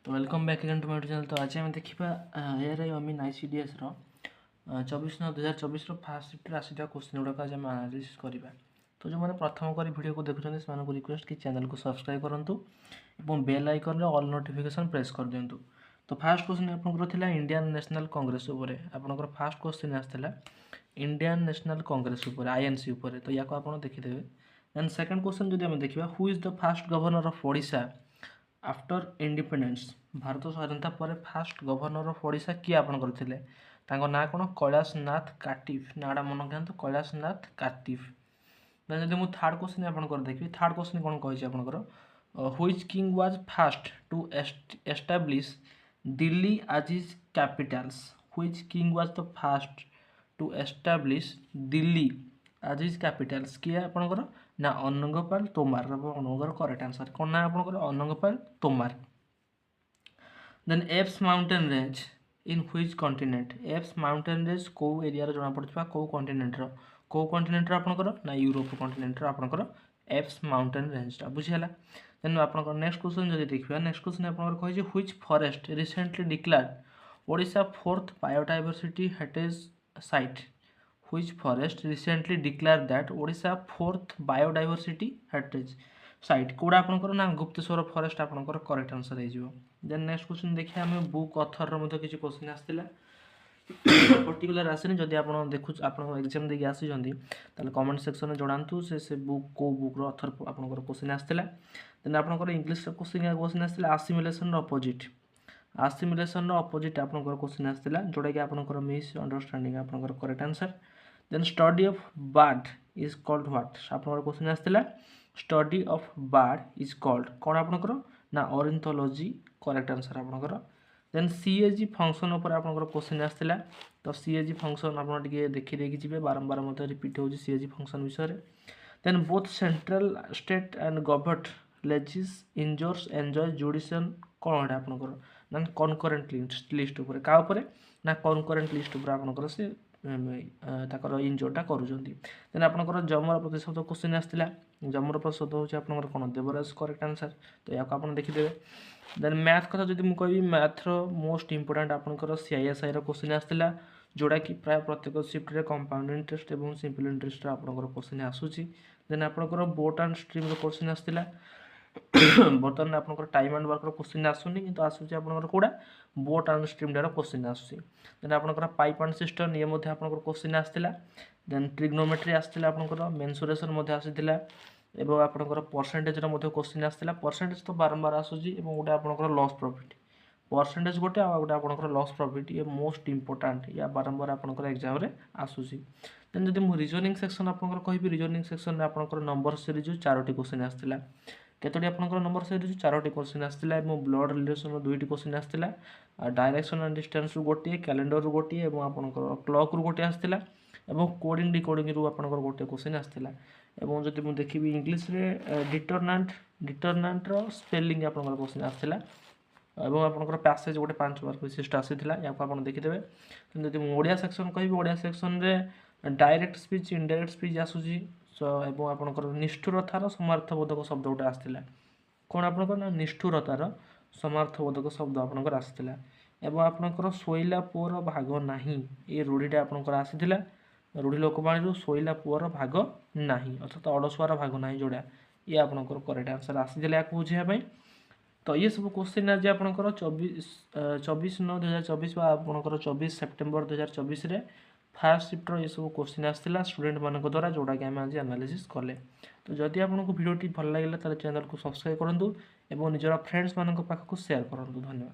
तो welcome back again to my channel. तो आज आम देखा एआरआई अमीन आईसीडीएस 24/9/2024 फास्ट शिफ्ट आसा क्वेश्चन गुड़ाक आज आम आनालीसिस करवा। तो जो मैंने प्रथम कर वीडियो को देखुं से रिक्वेस्ट कि चैनल को सब्सक्राइब करूँ और bell icon all notification press कर दिंतु। तो फास्ट क्वेश्चन आपंकर इंडियन नेशनल कांग्रेस आपंकर फास्ट क्वेश्चन आसाला इंडियन नेशनल कांग्रेस आईएनसी तो या आप देखीदे। देन सेकंड क्वेश्चन जब आम देखा who is the fast governor of Odisha after independence. Bharat स्वाधीनता पर फास्ट गवर्नर ऑफ ओडिशा किए आप करते ना कौन कैलाश नाथ काटिफ नाटा मन क्या कैलाश नाथ काटिफ। देन जब मुझे थर्ड क्वेश्चन आप देखिए थर्ड क्वेश्चन कौन कही आपंकर which king was first to establish Delhi as his capitals. Which king was the first to establish Delhi as his capitals किए आपंकर ना अनंगपाल तोमार। अनंगर करेक्ट आंसर कौन ना आपंकर Anangpal Tomar. Then Alps mountain range in which continent. Alps mountain range कौ area जना पड़ता कौ कॉन्टिनेंटर कौ कॉन्टिनेंटर आपंकर ना यूरोप कॉन्टिनेंटर आपंकर एप्स माउंटेन रेंजटा बुझीगला। देन आपंकर नेक्स्ट क्वेश्चन जब देखिए नेक्स्ट क्वेश्चन आपंकर कही which forest recently declared Odisha fourth biodiversity heritage site. Which forest recently declared that Odisha fourth biodiversity heritage site कौड़ा आपंकर ना गुप्तेश्वर फॉरेस्ट आपंकर करेक्ट आंसर हो। देन नेक्स्ट क्वेश्चन देखिए आम बुक अथर किसी क्वेश्चन आसाला पर्टिकुलर आसनी जदि आप देखु आप एग्जाम देके आसी कमेंट सेक्शन में जनातु से बुक को बुक्र अथर आपंकर क्वेश्चन आसाला। देन आपंकर इंग्लीश क्वेश्चन आसाला आसिमिलेशन अपोजिट। आसिमिलेशन अपोजिट आपंकर क्वेश्चन आसाला जोटा कि आपंकर मिस अंडरस्टैंडिंग आपंकर correct answer. Then study of bird is called what. आपंकर क्वेश्चन आसाला study of bird is called कौन आपंकर ना ऑर्निथोलॉजी करेक्ट आंसर आपंकर। देन सीएजी फंक्शन उपर आपंकर क्वेश्चन आसाला तो सीएजी फंक्शन आप देखिए जी बारंबार मत रिपीट हो सीएजी फंक्शन विषय। Then both central state and government लेजिस इंजोर्स एंजॉय जुडिशियल कौन है आपंकर ना कनकरेंट लिस्ट उपर क्या ना कनकरेंट लिस्ट उपर आपंकर से इंजोरटा करुँच। देन आपंकर जमर प्रतिशत क्वेश्चन आसाला जमर प्रतिशत हूँ आपंकर कौन देवराज करेक्ट आंसर तो या आप देखीदे। देन मैथ कथा जब मुझे कह मैथ्र मोस्ट इंपोर्टाट आपंकर सीआईएसआई क्वेश्चन आसाला जोड़ा कि प्राय प्रत्येक शिफ्ट कंपाउंड इंटरेस्ट और सिंपल इंटरेस्ट आपंकर क्वेश्चन आसूसी। देन आपंकर बोट एंड स्ट्रीम क्वेश्चन आसाला बर्तमान आपंकर टाइम एंड वर्क क्वेश्चन आसूनी कि आसूसी आपंकर कौड़ा बोट एंड स्ट्रीम डार क्वेश्चन आसूसी। देन आपंकर पाइप एंड सिस्टम ये आपंकर क्वेश्चन आसाला। देन ट्रिग्नोमेट्री आसाला आपंकर मेंसुरेशन आसाला एवं आपंकर परसेंटेजर क्वेश्चन आसाला। परसेंटेज तो बारंबार आसूसी गोटे आपंकर लॉस प्रॉफिट परसेंटेज गोटे आ गोटे आपंकर लॉस प्रॉफिट ये मोस्ट इंपोर्टाट या बारंबार आपंकर एग्जाम रे आसूसी। देन जब मुझे रिजनिंग सेक्शन आपंकर कहि रिजनिंग सेक्शन में आपंकर नंबर सीरीज 4टी क्वेश्चन आसाला केतोटी आपंकर नंबर सीरीज 4टी क्वेश्चन आसाला ब्लड रिलेशन 2टी क्वेश्चन आसाला डायरेक्शन एंड डिस्टेंस गोटे कैलेंडर गोटे और आपंकर क्लॉक रू गोटे आसाला एवं कोडिंग डिकोडिंग रू आपंकर गोटे क्वेश्चन आसाला। एवं जब मुझे देखी इंग्लीश डिटरनाट स्पेलिंग आपंकर क्वेश्चन आसाला और आपंकर पैसेज गोटे 5 मार्क विशिष्ट आसाला या आप देखीदे। जब ओडिया सेक्शन कह ओडिया सेक्शन में डायरेक्ट स्पीच इनडायरेक्ट स्पीच आसूसी एवं आपंकर निष्ठुरतार समार्थबोधक शब्द गोटे आसाला कौन आपंकर ना निष्ठुरतार समार्थबोधक शब्द आपंकर आसाला एवं आपंकर शोइला पुअर भाग नाही ये रूढ़ीटा आपंकर आसाला रूढ़ी लोकवाणी शोइला पुअर भाग नाही अर्थात अड़सुआर भाग ना जोड़ा ये आपंकर करेक्ट आंसर आसाला या बुझाई। तो ये सब क्वेश्चन आज आपंकर 24/9/2024 आपंकर 24 सेप्टेम्बर 2024 फास्ट शिफ्टर ये सब क्वेश्चन आसाला स्टूडेंट मान द्वारा जोड़ा कि आम आज एनालिसिस कले। तो जदि आपको वीडियो भल लगे चैनल को सब्सक्राइब करूँ और निजर फ्रेंड्स मान पाखक शेयर करूँ। धन्यवाद।